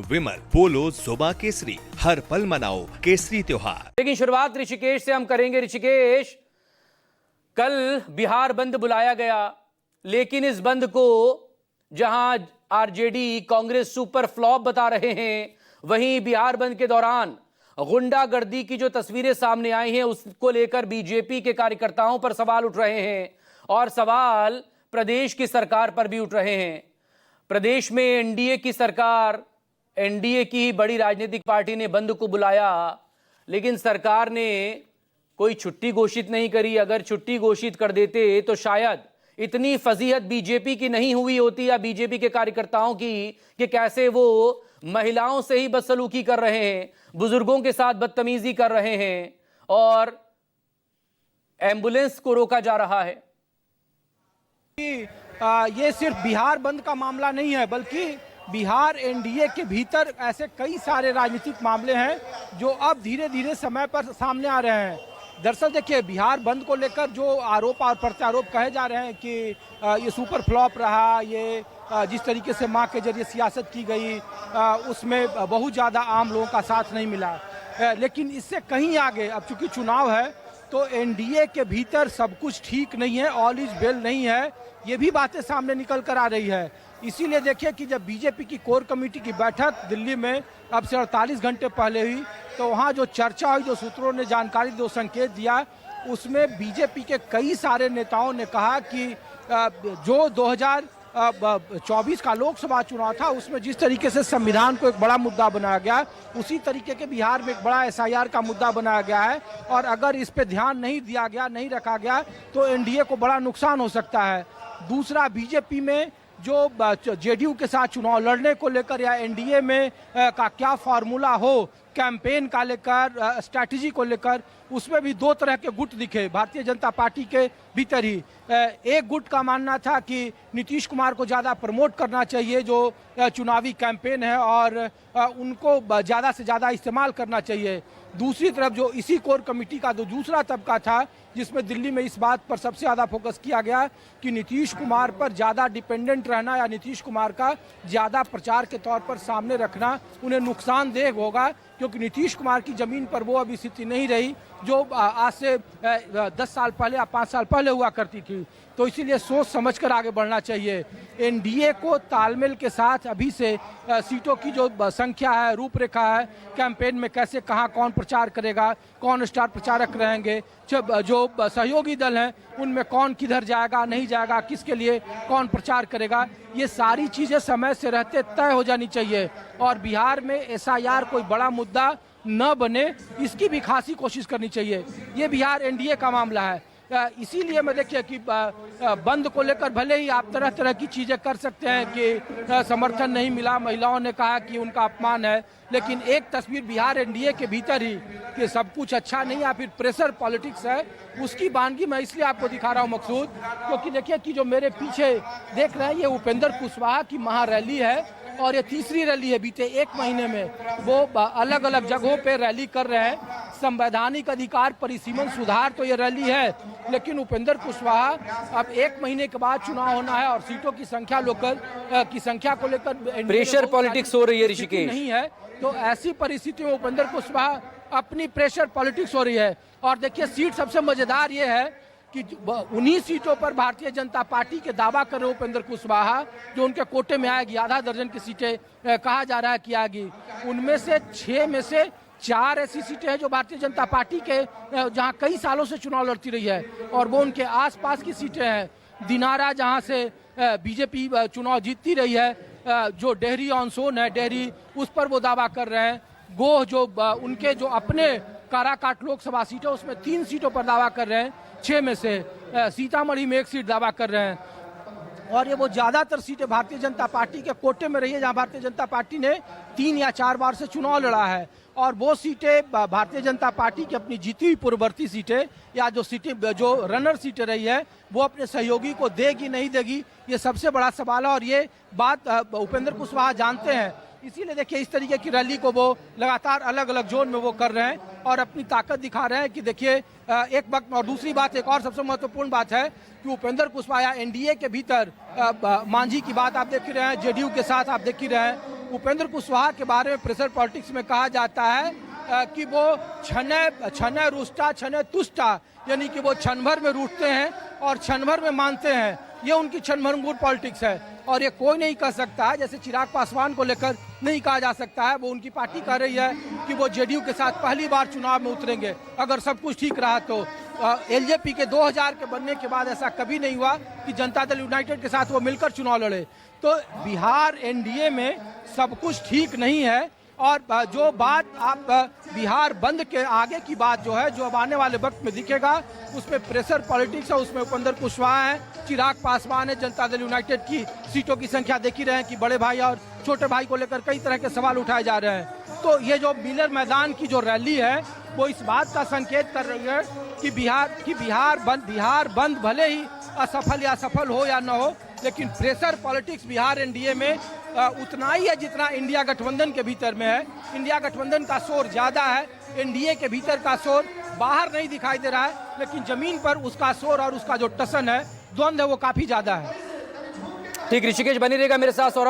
विमल, पोलो, जोबा केसरी, हर पल मनाओ केसरी त्योहार। लेकिन शुरुआत ऋषिकेश से हम करेंगे। ऋषिकेश, कल बिहार बंद बुलाया गया, लेकिन इस बंद को जहां आरजेडी कांग्रेस सुपर फ्लॉप बता रहे हैं, वहीं बिहार बंद के दौरान गुंडागर्दी की जो तस्वीरें सामने आई हैं उसको लेकर बीजेपी के कार्यकर्ताओं पर सवाल उठ रहे हैं और सवाल प्रदेश की सरकार पर भी उठ रहे हैं। प्रदेश में एनडीए की सरकार, एनडीए की बड़ी राजनीतिक पार्टी ने बंद को बुलाया, लेकिन सरकार ने कोई छुट्टी घोषित नहीं करी। अगर छुट्टी घोषित कर देते तो शायद इतनी फजीहत बीजेपी की नहीं हुई होती या बीजेपी के कार्यकर्ताओं की कि कैसे वो महिलाओं से ही बदसलूकी कर रहे हैं, बुजुर्गों के साथ बदतमीजी कर रहे हैं और एम्बुलेंस को रोका जा रहा है। ये सिर्फ बिहार बंद का मामला नहीं है, बल्कि बिहार एनडीए के भीतर ऐसे कई सारे राजनीतिक मामले हैं जो अब धीरे धीरे समय पर सामने आ रहे हैं। दरअसल देखिए, बिहार बंद को लेकर जो आरोप और प्रत्यारोप कहे जा रहे हैं कि ये सुपर फ्लॉप रहा, ये जिस तरीके से मां के जरिए सियासत की गई उसमें बहुत ज़्यादा आम लोगों का साथ नहीं मिला। लेकिन इससे कहीं आगे, अब चूंकि चुनाव है तो एनडीए के भीतर सब कुछ ठीक नहीं है, ऑल इज वेल नहीं है, ये भी बातें सामने निकल कर आ रही है। इसीलिए देखिए कि जब बीजेपी की कोर कमेटी की बैठक दिल्ली में अब से 48 घंटे पहले हुई, तो वहाँ जो चर्चा हुई, जो सूत्रों ने जानकारी दो संकेत दिया, उसमें बीजेपी के कई सारे नेताओं ने कहा कि जो 2024 का लोकसभा चुनाव था उसमें जिस तरीके से संविधान को एक बड़ा मुद्दा बनाया गया, उसी तरीके के बिहार में एक बड़ा एसआईआर का मुद्दा बनाया गया है और अगर इस पे ध्यान नहीं दिया गया, नहीं रखा गया तो एनडीए को बड़ा नुकसान हो सकता है। दूसरा, बीजेपी में जो जेडीयू के साथ चुनाव लड़ने को लेकर या एनडीए में का क्या फार्मूला हो कैंपेन का लेकर, स्ट्रैटेजी को लेकर, उसमें भी दो तरह के गुट दिखे भारतीय जनता पार्टी के भीतर ही। एक गुट का मानना था कि नीतीश कुमार को ज़्यादा प्रमोट करना चाहिए जो चुनावी कैंपेन है और उनको ज़्यादा से ज़्यादा इस्तेमाल करना चाहिए। दूसरी तरफ जो इसी कोर कमेटी का जो दूसरा तबका था, जिसमें दिल्ली में इस बात पर सबसे ज़्यादा फोकस किया गया कि नीतीश कुमार पर ज़्यादा डिपेंडेंट रहना या नीतीश कुमार का ज़्यादा प्रचार के तौर पर सामने रखना उन्हें नुकसानदेह होगा, क्योंकि नीतीश कुमार की ज़मीन पर वो अभी स्थिति नहीं रही जो आज से 10 साल पहले या 5 साल पहले हुआ करती थी। तो इसीलिए सोच समझकर आगे बढ़ना चाहिए। एनडीए को तालमेल के साथ अभी से सीटों की जो संख्या है, रूपरेखा है, कैंपेन में कैसे कहाँ कौन प्रचार करेगा, कौन स्टार प्रचारक रहेंगे, जो सहयोगी दल हैं उनमें कौन किधर जाएगा, नहीं जाएगा, किसके लिए कौन प्रचार करेगा, ये सारी चीज़ें समय से रहते तय हो जानी चाहिए। और बिहार में एसआईआर कोई बड़ा मुद्दा न बने, इसकी भी खासी कोशिश करनी चाहिए। ये बिहार एनडीए का मामला है। इसीलिए मैं देखिए कि बंद को लेकर भले ही आप तरह तरह की चीज़ें कर सकते हैं कि समर्थन नहीं मिला, महिलाओं ने कहा कि उनका अपमान है, लेकिन एक तस्वीर बिहार एनडीए के भीतर ही कि सब कुछ अच्छा नहीं या फिर प्रेशर पॉलिटिक्स है, उसकी बानगी मैं इसलिए आपको दिखा रहा हूँ मकसूद, क्योंकि देखिए कि जो मेरे पीछे देख रहे हैं ये उपेंद्र कुशवाहा की महारैली है और ये तीसरी रैली है। बीते एक महीने में वो अलग अलग जगहों पे रैली कर रहे हैं। संवैधानिक अधिकार परिसीमन सुधार तो ये रैली है, लेकिन उपेंद्र कुशवाहा अब एक महीने के बाद चुनाव होना है और सीटों की संख्या लोकल की संख्या को लेकर प्रेशर पॉलिटिक्स हो रही है ऋषिकेश, नहीं है। तो ऐसी परिस्थितियों में उपेंद्र कुशवाहा अपनी प्रेशर पॉलिटिक्स हो रही है। और देखिए, सीट सबसे मजेदार ये है कि उन्हीं सीटों पर भारतीय जनता पार्टी के दावा कर रहे उपेंद्र कुशवाहा जो उनके कोटे में आएगी, आधा दर्जन की सीटें कहा जा रहा है कि आएगी, उनमें से 6 में से 4 ऐसी सीटें हैं जो भारतीय जनता पार्टी के जहां कई सालों से चुनाव लड़ती रही है और वो उनके आसपास की सीटें हैं। दिनारा जहां से बीजेपी चुनाव जीतती रही है, जो डेहरी ऑन सोन है, डेहरी, उस पर वो दावा कर रहे हैं। गोह जो उनके जो अपने काराकाट लोकसभा सीट है उसमें 3 सीटों पर दावा कर रहे हैं, 6 में से सीतामढ़ी में 1 सीट दावा कर रहे हैं। और ये वो ज़्यादातर सीटें भारतीय जनता पार्टी के कोटे में रही है जहां भारतीय जनता पार्टी ने 3 या 4 बार से चुनाव लड़ा है। और वो सीटें भारतीय जनता पार्टी की अपनी जीती हुई पूर्ववर्ती सीटें या जो सीटें जो रनर सीटें रही है वो अपने सहयोगी को देगी नहीं देगी, ये सबसे बड़ा सवाल है और ये बात उपेंद्र कुशवाहा जानते हैं। इसीलिए देखिए इस तरीके की रैली को वो लगातार अलग अलग जोन में वो कर रहे हैं और अपनी ताकत दिखा रहे हैं कि देखिए एक वक्त। और दूसरी बात, एक और सबसे महत्वपूर्ण बात है कि उपेंद्र कुशवाहा एनडीए के भीतर मांझी की बात आप देख ही रहे हैं, जेडीयू के साथ आप देख ही रहे हैं, उपेंद्र कुशवाहा के बारे में प्रेशर पॉलिटिक्स में कहा जाता है कि वो छने रुष्टा छने तुष्टा, यानी कि वो क्षण भर में रूठते हैं और क्षण भर में मानते हैं। ये उनकी क्षणभंगुर पॉलिटिक्स है और ये कोई नहीं कर सकता है। जैसे चिराग पासवान को लेकर नहीं कहा जा सकता है, वो उनकी पार्टी कह रही है कि वो जेडीयू के साथ पहली बार चुनाव में उतरेंगे अगर सब कुछ ठीक रहा तो। एलजेपी के 2000 के बनने के बाद ऐसा कभी नहीं हुआ कि जनता दल यूनाइटेड के साथ वो मिलकर चुनाव लड़े। तो बिहार एनडीए में सब कुछ ठीक नहीं है। और जो बात आप बिहार बंद के आगे की बात जो है, जो अब आने वाले वक्त में दिखेगा, उसमें प्रेशर पॉलिटिक्स है, उसमें उपेंद्र कुशवाहा है, चिराग पासवान है। जनता दल यूनाइटेड की सीटों की संख्या देख ही रहे हैं कि बड़े भाई और छोटे भाई को लेकर कई तरह के सवाल उठाए जा रहे हैं। तो ये जो मिलर मैदान की जो रैली है वो इस बात का संकेत कर रही है कि बिहार बंद भले ही असफल या सफल हो या न हो, लेकिन प्रेशर पॉलिटिक्स बिहार एनडीए में उतना ही है जितना इंडिया गठबंधन के भीतर में है। इंडिया गठबंधन का शोर ज्यादा है, एनडीए के भीतर का शोर बाहर नहीं दिखाई दे रहा है, लेकिन जमीन पर उसका शोर और उसका जो टसन है, द्वंद्व है, वो काफी ज्यादा है। ठीक, ऋषिकेश बनी रहेगा मेरे साथ।